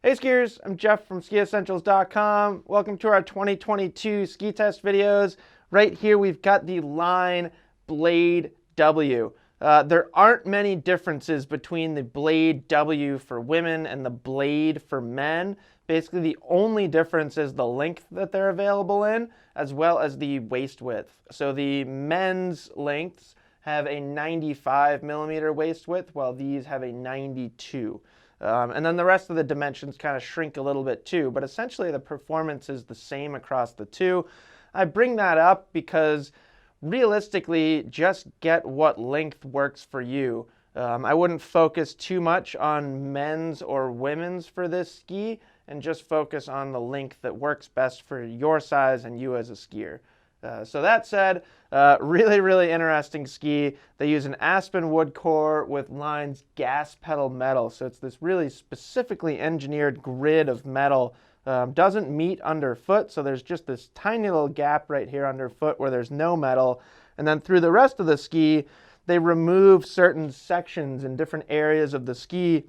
Hey skiers, I'm Jeff from skiessentials.com. Welcome to our 2022 ski test videos. Right here we've got the Line Blade W. There aren't many differences between the Blade W for women and the Blade for men. Basically the only difference is the length that they're available in, as well as the waist width. So the men's lengths have a 95 millimeter waist width, while these have a 92. And then the rest of the dimensions kind of shrink a little bit too, but essentially the performance is the same across the two. I bring that up because realistically, just get what length works for you. I wouldn't focus too much on men's or women's for this ski, and just focus on the length that works best for your size and you as a skier. So that said, really interesting ski. They use an aspen wood core with Line's gas pedal metal. So it's this really specifically engineered grid of metal. Doesn't meet underfoot, so there's just this tiny little gap right here underfoot where there's no metal. And then through the rest of the ski, they remove certain sections in different areas of the ski,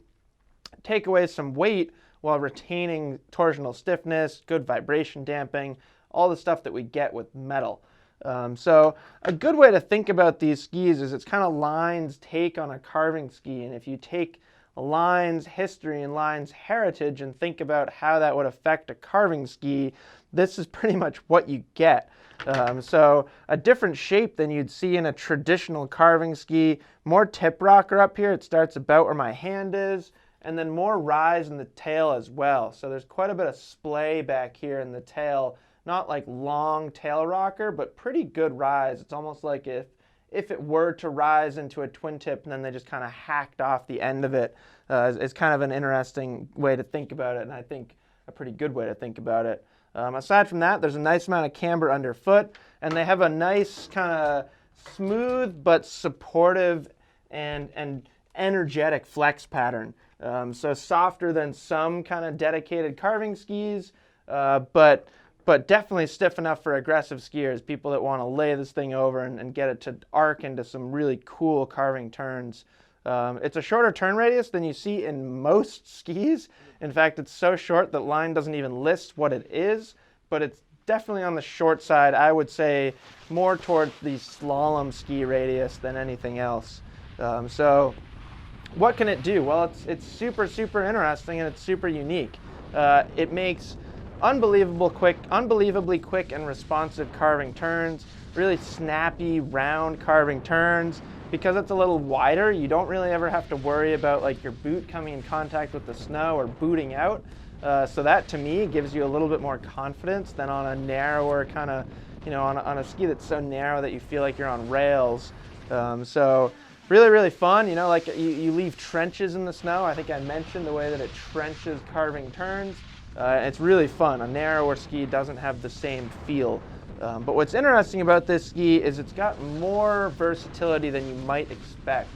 take away some weight while retaining torsional stiffness, good vibration damping, all the stuff that we get with metal. So a good way to think about these skis is it's kind of Line's take on a carving ski. And if you take Line's history and Line's heritage and think about how that would affect a carving ski, this is pretty much what you get. So a different shape than you'd see in a traditional carving ski, more tip rocker up here. It starts about where my hand is, and then more rise in the tail as well. So there's quite a bit of splay back here in the tail. Not like long tail rocker, but pretty good rise. It's almost like if it were to rise into a twin tip and then they just kind of hacked off the end of it. It's kind of an interesting way to think about it, and I think a pretty good way to think about it. Aside from that, there's a nice amount of camber underfoot, and they have a nice kind of smooth but supportive and energetic flex pattern. So softer than some kind of dedicated carving skis, but definitely stiff enough for aggressive skiers, people that want to lay this thing over and get it to arc into some really cool carving turns. It's a shorter turn radius than you see in most skis. In fact, it's so short that Line doesn't even list what it is, but it's definitely on the short side. I would say more towards the slalom ski radius than anything else. So what can it do? Well, it's super interesting, and it's super unique. It makes unbelievably quick and responsive carving turns, really snappy, round carving turns. Because it's a little wider, you don't really ever have to worry about like your boot coming in contact with the snow or booting out. So that to me gives you a little bit more confidence than on a narrower kind of, on a ski that's so narrow that you feel like you're on rails. So really fun. Like you leave trenches in the snow. I think I mentioned the way that it trenches carving turns. It's really fun. A narrower ski doesn't have the same feel. But what's interesting about this ski is it's got more versatility than you might expect.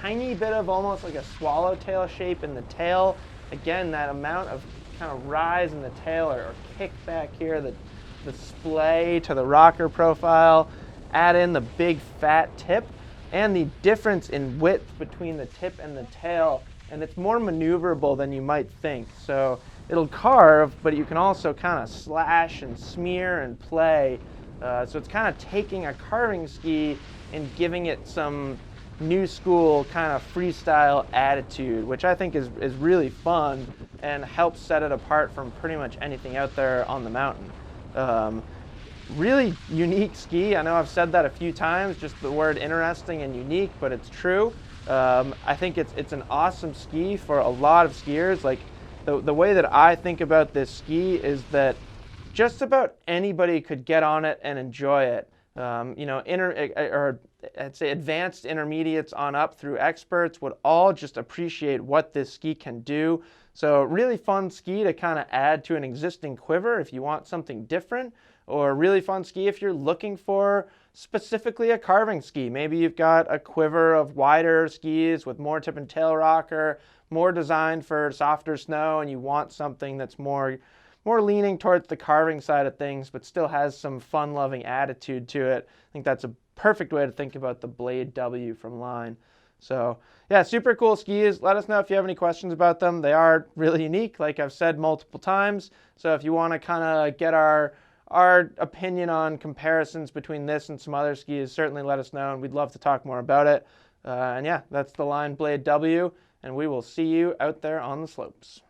Tiny bit of almost like a swallowtail shape in the tail. Again, that amount of kind of rise in the tail or kick back here, the splay to the rocker profile. Add in the big fat tip and the difference in width between the tip and the tail. And it's more maneuverable than you might think. So it'll carve, but you can also kind of slash and smear and play. So it's kind of taking a carving ski and giving it some new school kind of freestyle attitude, which I think is really fun and helps set it apart from pretty much anything out there on the mountain. Really unique ski. I know I've said that a few times, just the word interesting and unique, but it's true. I think it's an awesome ski for a lot of skiers. Like the way that I think about this ski is that just about anybody could get on it and enjoy it. I'd say advanced intermediates on up through experts would all just appreciate what this ski can do. So really fun ski to kind of add to an existing quiver if you want something different, or a really fun ski if you're looking for specifically a carving ski. Maybe you've got a quiver of wider skis with more tip and tail rocker, more designed for softer snow, and you want something that's more leaning towards the carving side of things, but still has some fun-loving attitude to it. I think that's a perfect way to think about the Blade W from Line. So yeah, super cool skis. Let us know if you have any questions about them. They are really unique, like I've said multiple times. So if you want to kind of get our opinion on comparisons between this and some other skis, certainly let us know, and we'd love to talk more about it. And yeah, that's the Line Blade W, and we will see you out there on the slopes.